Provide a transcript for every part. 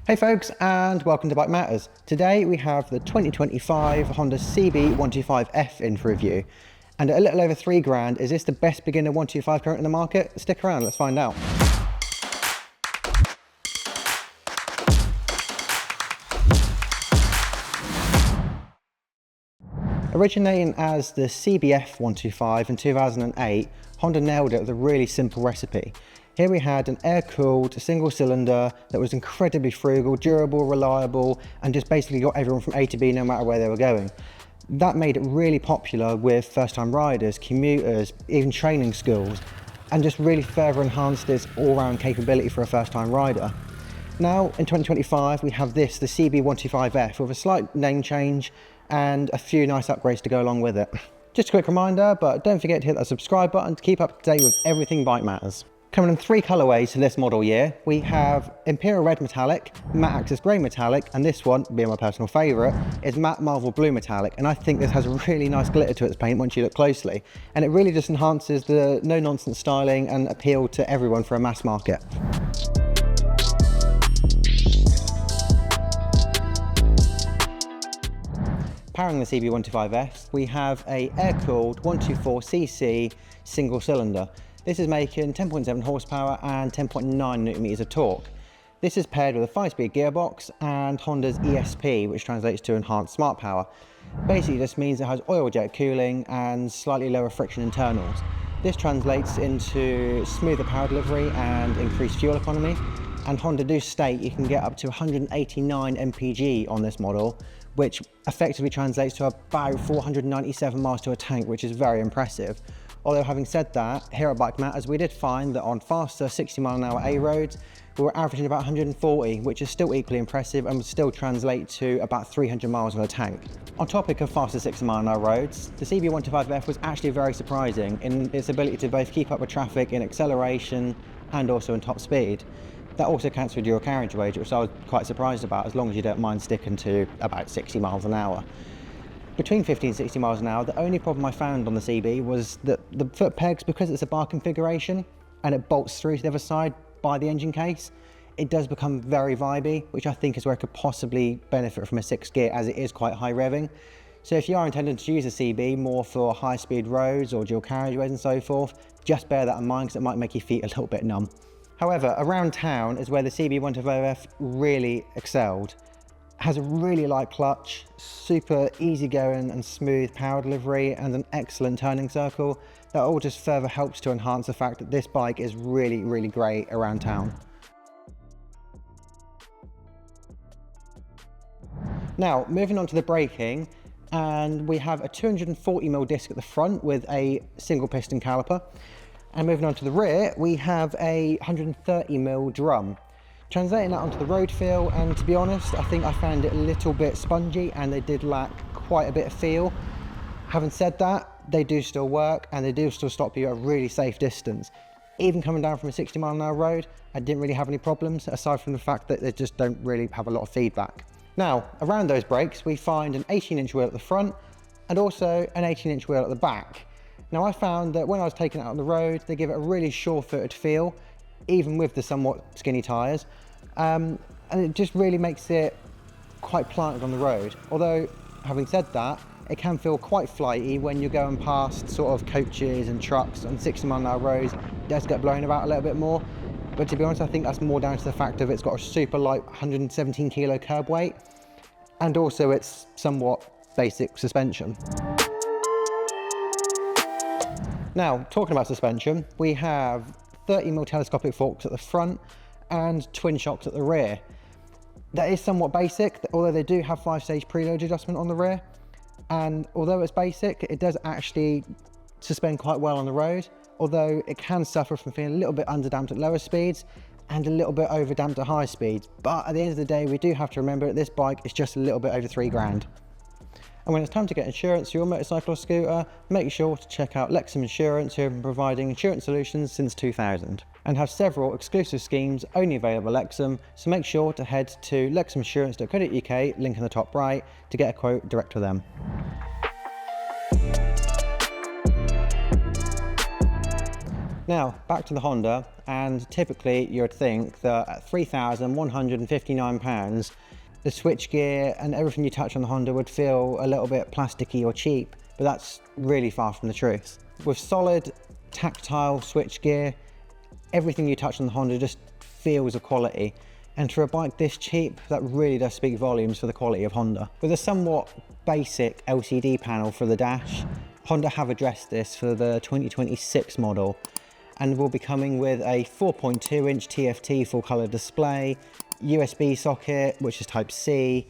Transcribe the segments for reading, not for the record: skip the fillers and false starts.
Hey folks, and welcome to Bike Matters. Today we have the 2025 Honda CB125F in for review. And at a little over £3,000, is this the best beginner 125 current in the market? Stick around, let's find out. Originating as the CBF 125 in 2008, Honda nailed it with a really simple recipe. Here we had an air-cooled single cylinder that was incredibly frugal, durable, reliable, and just basically got everyone from A to B no matter where they were going. That made it really popular with first-time riders, commuters, even training schools, and just really further enhanced its all-round capability for a first-time rider. Now, in 2025, we have this, the CB125F, with a slight name change and a few nice upgrades to go along with it. Just a quick reminder, but don't forget to hit that subscribe button to keep up to date with everything Bike Matters. Coming in 3 colourways to this model year, we have Imperial Red Metallic, Matte Access Grey Metallic, and this one, being my personal favourite, is Matte Marvel Blue Metallic. And I think this has a really nice glitter to its paint once you look closely. And it really just enhances the no-nonsense styling and appeal to everyone for a mass market. Powering the CB125F, we have a air-cooled 124cc single cylinder. This is making 10.7 horsepower and 10.9 newton meters of torque. This is paired with a 5-speed gearbox and Honda's ESP, which translates to enhanced smart power. Basically, this means it has oil jet cooling and slightly lower friction internals. This translates into smoother power delivery and increased fuel economy. And Honda do state you can get up to 189 mpg on this model, which effectively translates to about 497 miles to a tank, which is very impressive. Although having said that, here at Bike Matters, we did find that on faster 60-mile-an-hour A roads, we were averaging about 140, which is still equally impressive and would still translate to about 300 miles on a tank. On topic of faster 60-mile-an-hour roads, the CB125F was actually very surprising in its ability to both keep up with traffic in acceleration and also in top speed. That also counts for dual carriageway, which I was quite surprised about, as long as you don't mind sticking to about 60 miles an hour. Between 50 and 60 miles an hour, the only problem I found on the CB was that the foot pegs, because it's a bar configuration and it bolts through to the other side by the engine case, it does become very vibey, which I think is where it could possibly benefit from a 6th gear, as it is quite high revving. So if you are intending to use a CB more for high speed roads or dual carriageways and so forth, just bear that in mind, because it might make your feet a little bit numb. However, around town is where the CB125F really excelled. Has a really light clutch, super easygoing and smooth power delivery, and an excellent turning circle. That all just further helps to enhance the fact that this bike is really, really great around town. Now, moving on to the braking, and we have a 240mm disc at the front with a single piston caliper. And moving on to the rear, we have a 130mm drum. Translating that onto the road feel, and to be honest, I think I found it a little bit spongy and they did lack quite a bit of feel. Having said that, they do still work and they do still stop you at a really safe distance. Even coming down from a 60-mile-an-hour road, I didn't really have any problems, aside from the fact that they just don't really have a lot of feedback. Now, around those brakes, we find an 18-inch wheel at the front and also an 18-inch wheel at the back. Now, I found that when I was taking it out on the road, they give it a really sure-footed feel, even with the somewhat skinny tyres, and it just really makes it quite planted on the road. Although, having said that, it can feel quite flighty when you're going past sort of coaches and trucks on 60-mile-an-hour roads. It does get blown about a little bit more, but to be honest, I think that's more down to the fact of it's got a super light 117 kilo curb weight, and also it's somewhat basic suspension. Now, talking about suspension, we have 30mm telescopic forks at the front and twin shocks at the rear. That is somewhat basic, although they do have 5-stage preload adjustment on the rear. And although it's basic, it does actually suspend quite well on the road, although it can suffer from feeling a little bit underdamped at lower speeds and a little bit overdamped at high speeds. But at the end of the day, we do have to remember that this bike is just a little bit over £3,000. And when it's time to get insurance for your motorcycle or scooter, make sure to check out Lexham Insurance, who have been providing insurance solutions since 2000 and have several exclusive schemes only available at Lexham, so make sure to head to lexhaminsurance.co.uk, link in the top right, to get a quote direct with them. Now, back to the Honda, and typically you would think that at £3,159, the switchgear and everything you touch on the Honda would feel a little bit plasticky or cheap, but that's really far from the truth. With solid, tactile switchgear, everything you touch on the Honda just feels of quality. And for a bike this cheap, that really does speak volumes for the quality of Honda. With a somewhat basic LCD panel for the dash, Honda have addressed this for the 2026 model, and will be coming with a 4.2-inch TFT full colour display, USB socket, which is Type C,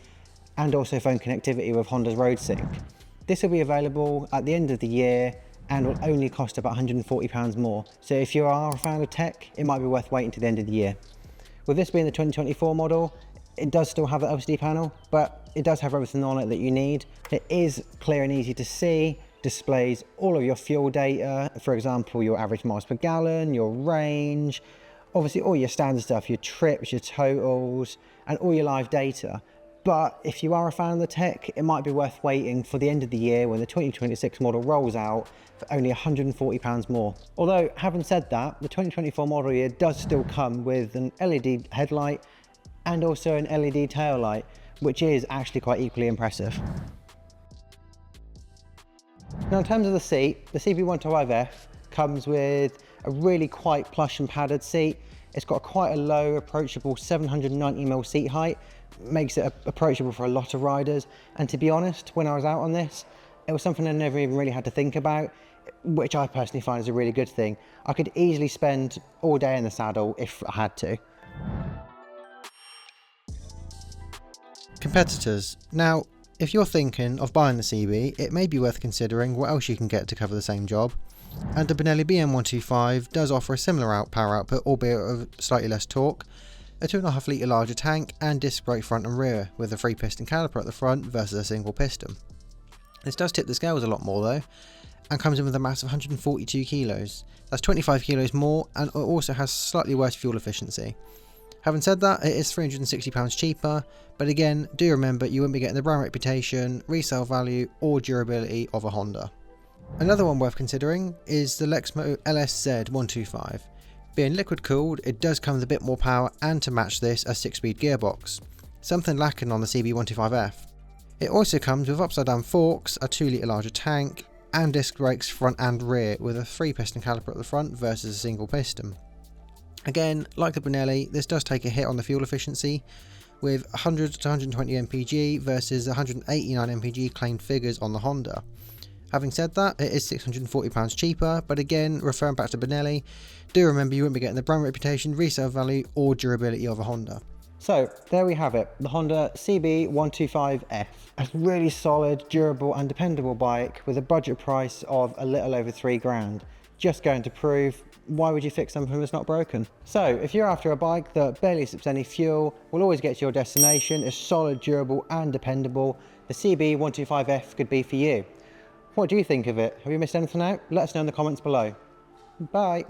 and also phone connectivity with Honda's RoadSync. This will be available at the end of the year and will only cost about £140 more. So if you are a fan of tech, it might be worth waiting to the end of the year. With this being the 2024 model, it does still have the LCD panel, but it does have everything on it that you need. It is clear and easy to see, displays all of your fuel data, for example, your average miles per gallon, your range, obviously all your standard stuff, your trips, your totals, and all your live data. But if you are a fan of the tech, it might be worth waiting for the end of the year when the 2026 model rolls out for only £140 more. Although, having said that, the 2024 model year does still come with an LED headlight and also an LED tail light, which is actually quite equally impressive. Now, in terms of the seat, the CB125F comes with a really quite plush and padded seat. It's got quite a low, approachable 790mm seat height, makes it approachable for a lot of riders. And to be honest, when I was out on this, it was something I never even really had to think about, which I personally find is a really good thing. I could easily spend all day in the saddle if I had to. Competitors. Now, if you're thinking of buying the CB, it may be worth considering what else you can get to cover the same job. And the Benelli BM125 does offer a similar power output, albeit of slightly less torque, a 2.5 litre larger tank, and disc brake front and rear, with a 3-piston caliper at the front versus a single piston. This does tip the scales a lot more though, and comes in with a mass of 142 kilos. That's 25 kilos more, and it also has slightly worse fuel efficiency. Having said that, it is £360 cheaper, but again, do remember you won't be getting the brand reputation, resale value, or durability of a Honda. Another one worth considering is the Lexham Alisdair 125. Being liquid cooled, it does come with a bit more power, and to match this, a 6-speed gearbox, something lacking on the CB125F. It also comes with upside down forks, a 2 litre larger tank, and disc brakes front and rear, with a 3-piston caliper at the front versus a single piston. Again, like the Benelli, this does take a hit on the fuel efficiency, with 100 to 120 mpg versus 189 mpg claimed figures on the Honda. Having said that, it is £640 cheaper, but again, referring back to Benelli, do remember you won't be getting the brand reputation, resale value, or durability of a Honda. So there we have it, the Honda CB125F, a really solid, durable and dependable bike with a budget price of a little over £3,000. Just going to prove, why would you fix something that's not broken? So if you're after a bike that barely sips any fuel, will always get to your destination, is solid, durable and dependable, the CB125F could be for you. What do you think of it? Have you missed anything out? Let us know in the comments below. Bye.